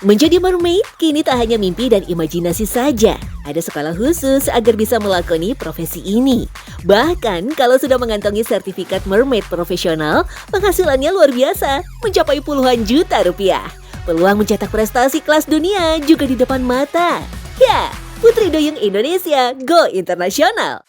Menjadi mermaid kini tak hanya mimpi dan imajinasi saja. Ada sekolah khusus agar bisa melakoni profesi ini. Bahkan kalau sudah mengantongi sertifikat mermaid profesional, penghasilannya luar biasa, mencapai puluhan juta rupiah. Peluang mencetak prestasi kelas dunia juga di depan mata. Ya, Putri Duyung Indonesia go internasional.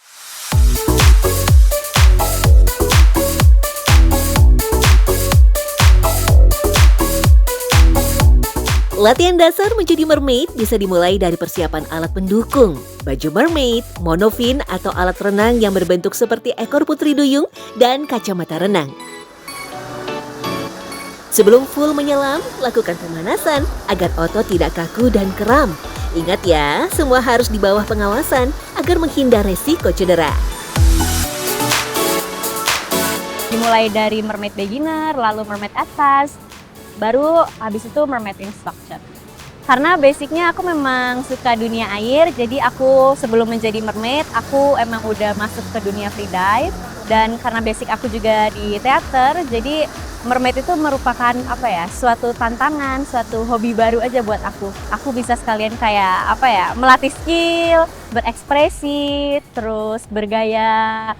Latihan dasar menjadi mermaid bisa dimulai dari persiapan alat pendukung, baju mermaid, monofin atau alat renang yang berbentuk seperti ekor putri duyung, dan kacamata renang. Sebelum full menyelam, lakukan pemanasan agar otot tidak kaku dan kram. Ingat ya, semua harus di bawah pengawasan agar menghindar resiko cedera. Dimulai dari mermaid beginner, lalu mermaid advance, baru habis itu mermaid instructor. Karena basicnya aku memang suka dunia air, jadi aku sebelum menjadi mermaid, aku emang udah masuk ke dunia freedive. Dan karena basic aku juga di teater, jadi mermaid itu merupakan suatu tantangan, suatu hobi baru aja buat aku. Aku bisa sekalian kayak melatih skill, berekspresi, terus bergaya.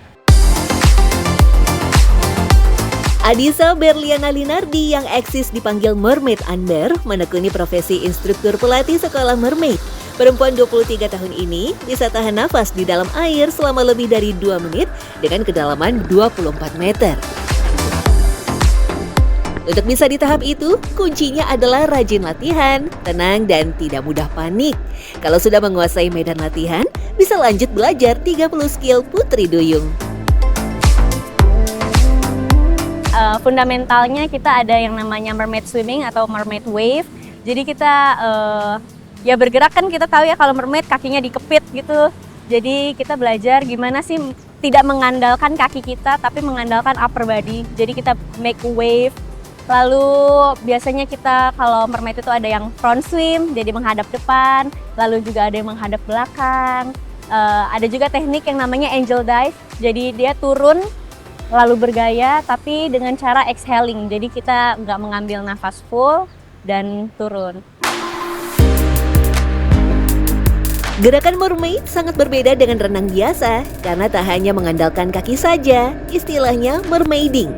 Adisa Berliana Linardi yang eksis dipanggil Mermaid Amber menekuni profesi instruktur pelatih sekolah mermaid. Perempuan 23 tahun ini bisa tahan nafas di dalam air selama lebih dari 2 menit dengan kedalaman 24 meter. Untuk bisa di tahap itu, kuncinya adalah rajin latihan, tenang dan tidak mudah panik. Kalau sudah menguasai medan latihan, bisa lanjut belajar 30 skill putri duyung. Fundamentalnya kita ada yang namanya mermaid swimming atau mermaid wave. Jadi kita bergerak kan, kita tahu ya kalau mermaid kakinya dikepit gitu. Jadi kita belajar gimana sih tidak mengandalkan kaki kita tapi mengandalkan upper body. Jadi kita make wave. Lalu biasanya kita kalau mermaid itu ada yang front swim, jadi menghadap depan. Lalu juga ada yang menghadap belakang. Ada juga teknik yang namanya angel dive. Jadi dia turun lalu bergaya tapi dengan cara exhaling, jadi kita nggak mengambil nafas full dan turun. Gerakan mermaid sangat berbeda dengan renang biasa karena tak hanya mengandalkan kaki saja, istilahnya mermaiding.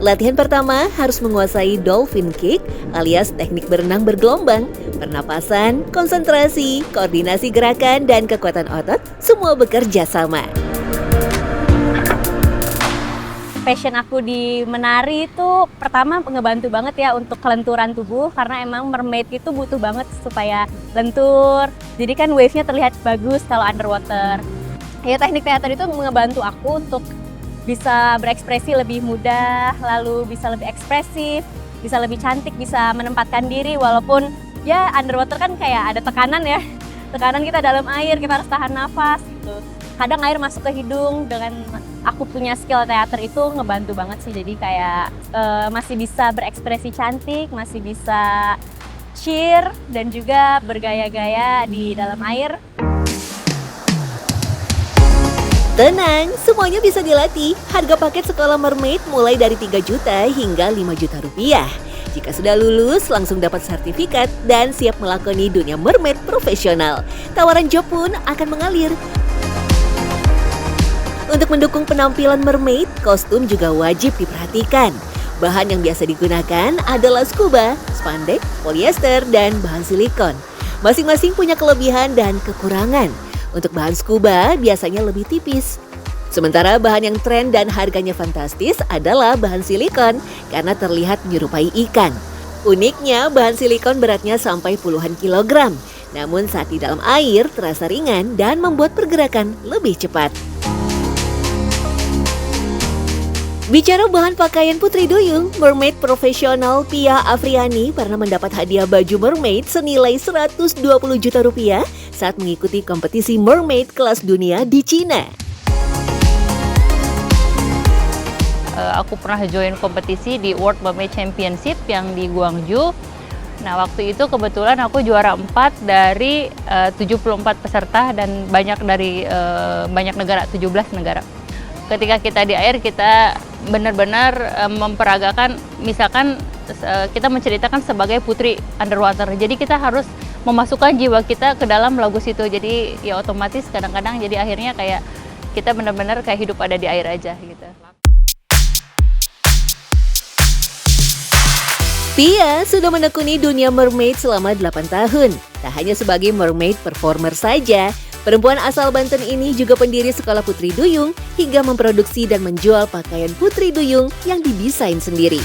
Latihan pertama harus menguasai dolphin kick alias teknik berenang bergelombang. Pernapasan, konsentrasi, koordinasi gerakan, dan kekuatan otot semua bekerja sama. Passion aku di menari itu pertama ngebantu banget ya untuk kelenturan tubuh, karena emang mermaid itu butuh banget supaya lentur. Jadi kan wave-nya terlihat bagus kalau underwater. Ya, teknik teater itu ngebantu aku untuk bisa berekspresi lebih mudah, lalu bisa lebih ekspresif, bisa lebih cantik, bisa menempatkan diri walaupun ya underwater kan kayak ada tekanan ya. Tekanan kita dalam air, kita harus tahan nafas gitu. Kadang air masuk ke hidung, dengan aku punya skill teater itu ngebantu banget sih. Jadi kayak masih bisa berekspresi cantik, masih bisa cheer dan juga bergaya-gaya di dalam air. Tenang, semuanya bisa dilatih. Harga paket sekolah mermaid mulai dari 3 juta hingga 5 juta rupiah. Jika sudah lulus, langsung dapat sertifikat dan siap melakoni dunia mermaid profesional. Tawaran job pun akan mengalir. Untuk mendukung penampilan mermaid, kostum juga wajib diperhatikan. Bahan yang biasa digunakan adalah scuba, spandex, polyester, dan bahan silikon. Masing-masing punya kelebihan dan kekurangan. Untuk bahan scuba biasanya lebih tipis. Sementara bahan yang tren dan harganya fantastis adalah bahan silikon karena terlihat menyerupai ikan. Uniknya, bahan silikon beratnya sampai puluhan kilogram. Namun saat di dalam air terasa ringan dan membuat pergerakan lebih cepat. Bicara bahan pakaian putri duyung, mermaid profesional Pia Afriani pernah mendapat hadiah baju mermaid senilai 120 juta rupiah saat mengikuti kompetisi mermaid kelas dunia di Cina. Aku pernah join kompetisi di World Mermaid Championship yang di Guangzhou. Nah, waktu itu kebetulan aku juara 4 dari 74 peserta dan banyak dari banyak negara, 17 negara. Ketika kita di air, kita benar-benar memperagakan, misalkan kita menceritakan sebagai putri underwater. Jadi kita harus memasukkan jiwa kita ke dalam lagu situ. Jadi ya otomatis kadang-kadang jadi akhirnya kayak kita benar-benar kayak hidup ada di air aja gitu. Pia sudah menekuni dunia mermaid selama 8 tahun. Tak hanya sebagai mermaid performer saja, perempuan asal Banten ini juga pendiri sekolah putri duyung hingga memproduksi dan menjual pakaian putri duyung yang didesain sendiri.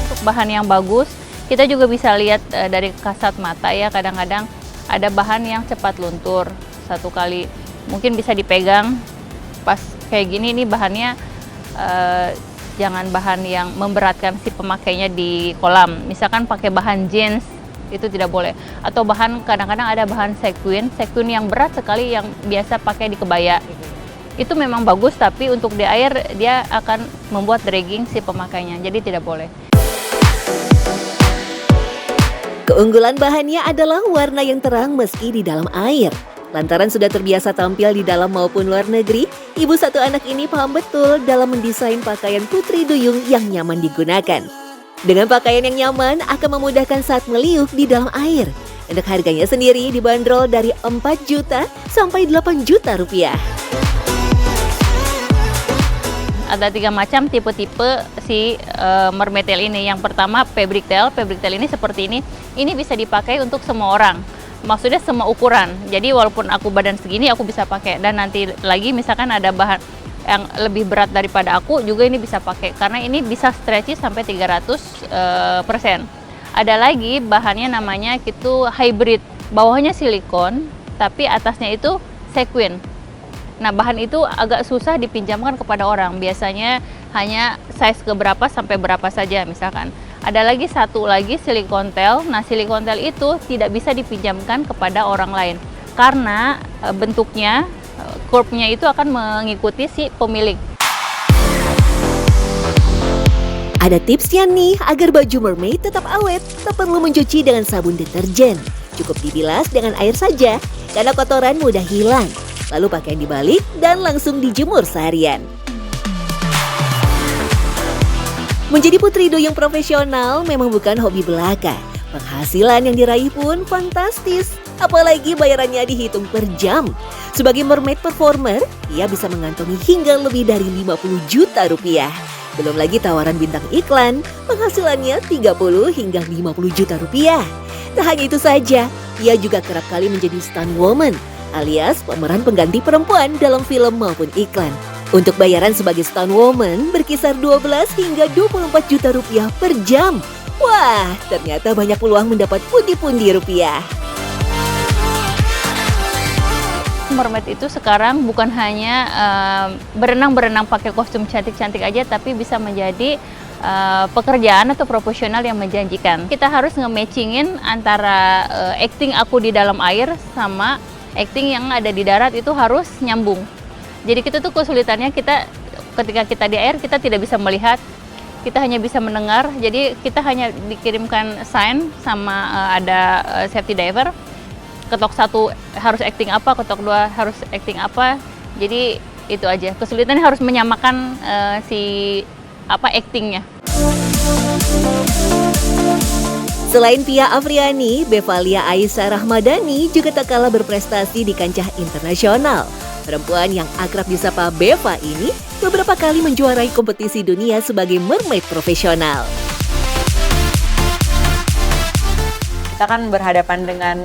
Untuk bahan yang bagus, kita juga bisa lihat dari kasat mata ya, kadang-kadang ada bahan yang cepat luntur. Satu kali mungkin bisa dipegang pas kayak gini, ini bahannya jangan bahan yang memberatkan si pemakainya di kolam. Misalkan pakai bahan jeans, itu tidak boleh. Atau bahan, kadang-kadang ada bahan sequin yang berat sekali yang biasa pakai di kebaya. Itu memang bagus, tapi untuk di air dia akan membuat dragging si pemakainya, jadi tidak boleh. Keunggulan bahannya adalah warna yang terang meski di dalam air. Lantaran sudah terbiasa tampil di dalam maupun luar negeri, ibu satu anak ini paham betul dalam mendesain pakaian putri duyung yang nyaman digunakan. Dengan pakaian yang nyaman akan memudahkan saat meliuk di dalam air. Untuk harganya sendiri dibanderol dari 4 juta sampai 8 juta rupiah. Ada 3 macam tipe-tipe si mermaid tail ini. Yang pertama fabric tail ini seperti ini. Ini bisa dipakai untuk semua orang. Maksudnya semua ukuran. Jadi walaupun aku badan segini aku bisa pakai. Dan nanti lagi misalkan ada bahan yang lebih berat daripada aku juga ini bisa pakai. Karena ini bisa stretchy sampai 300%. Ada lagi bahannya namanya itu hybrid. Bawahnya silikon tapi atasnya itu sequin. Nah, bahan itu agak susah dipinjamkan kepada orang. Biasanya hanya size keberapa sampai berapa saja misalkan. Ada lagi satu lagi silikon tail. Nah, silikon tail itu tidak bisa dipinjamkan kepada orang lain. Karena bentuknya, curve-nya itu akan mengikuti si pemilik. Ada tipsnya nih agar baju mermaid tetap awet. Tak perlu mencuci dengan sabun deterjen. Cukup dibilas dengan air saja, karena kotoran mudah hilang. Lalu pakaian dibalik dan langsung dijemur seharian. Menjadi putri duyung profesional memang bukan hobi belaka. Penghasilan yang diraih pun fantastis. Apalagi bayarannya dihitung per jam. Sebagai mermaid performer, ia bisa mengantongi hingga lebih dari 50 juta rupiah. Belum lagi tawaran bintang iklan, penghasilannya 30 hingga 50 juta rupiah. Tak hanya itu saja, ia juga kerap kali menjadi stunt woman, alias pemeran pengganti perempuan dalam film maupun iklan. Untuk bayaran sebagai stunt woman berkisar 12 hingga 24 juta rupiah per jam. Wah, ternyata banyak peluang mendapat pundi-pundi rupiah. Mermaid itu sekarang bukan hanya berenang-berenang pakai kostum cantik-cantik aja, tapi bisa menjadi pekerjaan atau profesional yang menjanjikan. Kita harus nge-matchingin antara acting aku di dalam air sama acting yang ada di darat, itu harus nyambung. Jadi kita tuh kesulitannya ketika kita di air kita tidak bisa melihat, kita hanya bisa mendengar. Jadi kita hanya dikirimkan sign sama ada safety diver. Ketok 1 harus acting apa, ketok 2 harus acting apa. Jadi itu aja. Kesulitannya harus menyamakan actingnya. Selain Pia Afriani, Bevalia Aisyah Rahmadani juga tak kalah berprestasi di kancah internasional. Perempuan yang akrab disapa Beva ini beberapa kali menjuarai kompetisi dunia sebagai mermaid profesional. Kita kan berhadapan dengan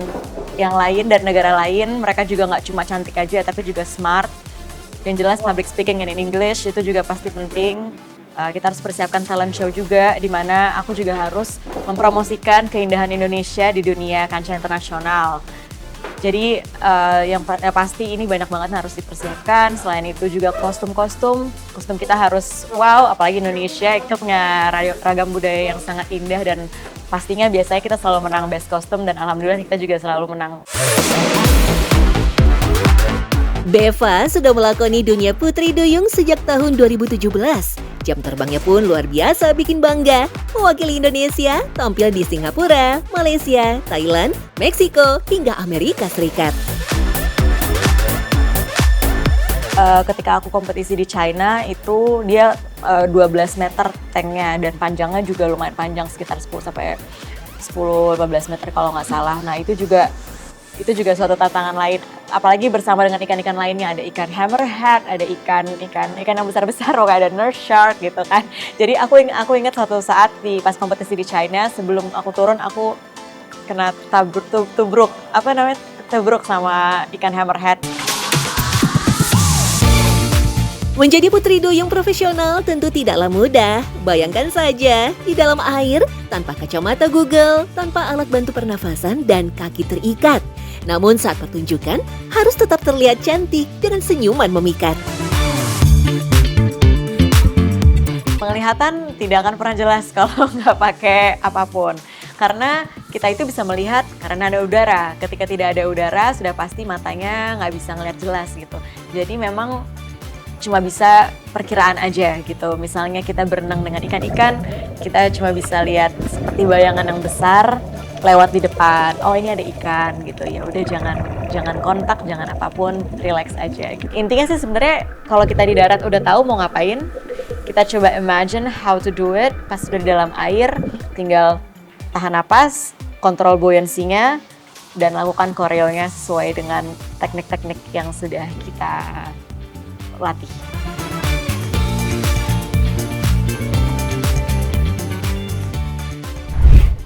yang lain dan negara lain, mereka juga nggak cuma cantik aja tapi juga smart. Yang jelas public speaking in English itu juga pasti penting. Kita harus persiapkan talent show juga, di mana aku juga harus mempromosikan keindahan Indonesia di dunia kancah internasional. Jadi yang pasti ini banyak banget harus dipersiapkan. Selain itu juga kostum kita harus wow, apalagi Indonesia itu punya ragam budaya yang sangat indah dan pastinya biasanya kita selalu menang best kostum dan alhamdulillah kita juga selalu menang. Beva sudah melakoni dunia putri duyung sejak tahun 2017. Jam terbangnya pun luar biasa bikin bangga. Mewakili Indonesia, tampil di Singapura, Malaysia, Thailand, Meksiko, hingga Amerika Serikat. Ketika aku kompetisi di China, itu dia 12 meter tanknya, dan panjangnya juga lumayan panjang, sekitar 10-15 meter kalau nggak salah. Nah itu juga suatu tantangan lain, apalagi bersama dengan ikan-ikan lainnya. Ada ikan hammerhead, ada ikan yang besar-besar, ada nurse shark gitu kan. Jadi aku ingat suatu saat pas kompetisi di China, sebelum aku turun aku kena tubruk sama ikan hammerhead. Menjadi putri duyung profesional tentu tidaklah mudah. Bayangkan saja, di dalam air, tanpa kacamata Google, tanpa alat bantu pernafasan, dan kaki terikat. Namun saat pertunjukan, harus tetap terlihat cantik dengan senyuman memikat. Penglihatan tidak akan pernah jelas kalau nggak pakai apapun. Karena kita itu bisa melihat karena ada udara. Ketika tidak ada udara, sudah pasti matanya nggak bisa ngeliat jelas gitu. Jadi memang cuma bisa perkiraan aja gitu. Misalnya kita berenang dengan ikan-ikan, kita cuma bisa lihat seperti bayangan yang besar lewat di depan. Oh ini ada ikan gitu. Ya udah jangan kontak, jangan apapun, relax aja. Gitu. Intinya sih sebenarnya kalau kita di darat udah tahu mau ngapain, kita coba imagine how to do it. Pas udah di dalam air, tinggal tahan napas, kontrol buoyancy-nya, dan lakukan koreonya sesuai dengan teknik-teknik yang sudah kita latih.